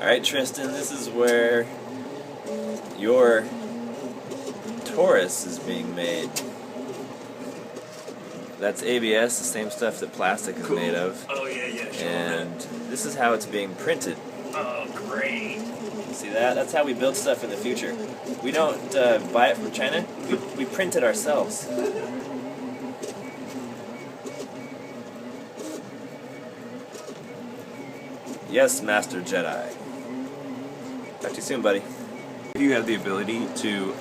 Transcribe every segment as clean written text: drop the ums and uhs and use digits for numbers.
Alright, Tristan, this is where your Taurus is being made. That's ABS, the same stuff that plastic is made of. Oh, yeah, sure. And this is how it's being printed. Oh, great. See that? That's how we build stuff in the future. We don't buy it from China, we print it ourselves. Yes, Master Jedi. Talk to you soon, buddy. If you have the ability to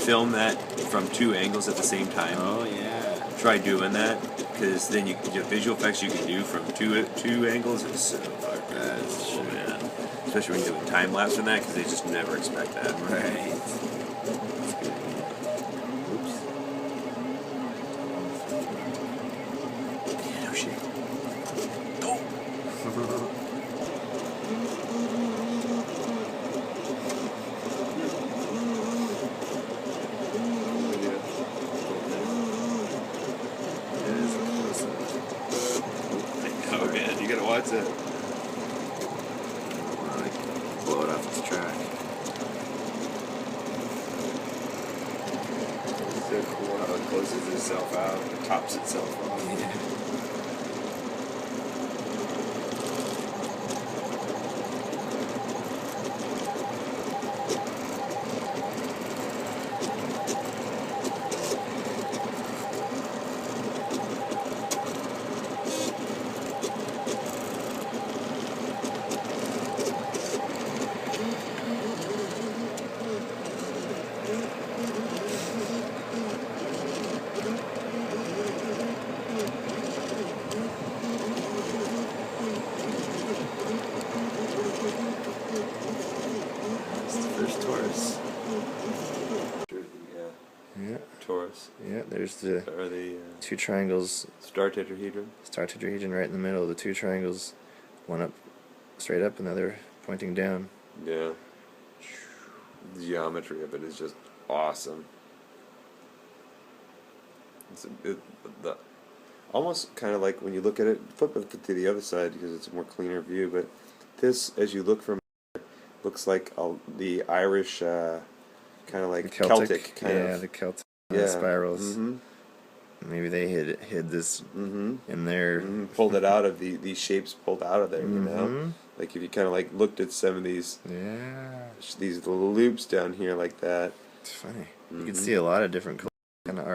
film that from two angles at the same time, Oh yeah. try doing that, because then the visual effects you can do from two angles is so fucking cool, man. Especially when you're doing time lapse from that, because they just never expect that. Right. Yeah, no shit. Oh man, you gotta watch it. Blow it off this track. It's so cool how it closes itself out, it tops itself off. Yeah. There's Taurus. Yeah. Taurus. Yeah, there's the Are they two triangles, star tetrahedron? star tetrahedron right in the middle, the two triangles, one up straight up and the other pointing down. Yeah. The geometry of it is just awesome. It's almost kind of like when you look at it, flip it to the other side because it's a more cleaner view, but this, as you look from here, looks like the Irish, kind of like The Celtic kind yeah, of. the Celtic Yeah. spirals. Mm-hmm. Maybe they hid this Mm-hmm. in there. Mm-hmm. Pulled it out of these shapes pulled out of there, you know? Mhm. Like if you kind of like looked at some of these Yeah, little loops down here like that. it's funny. You can see a lot of different kind of art.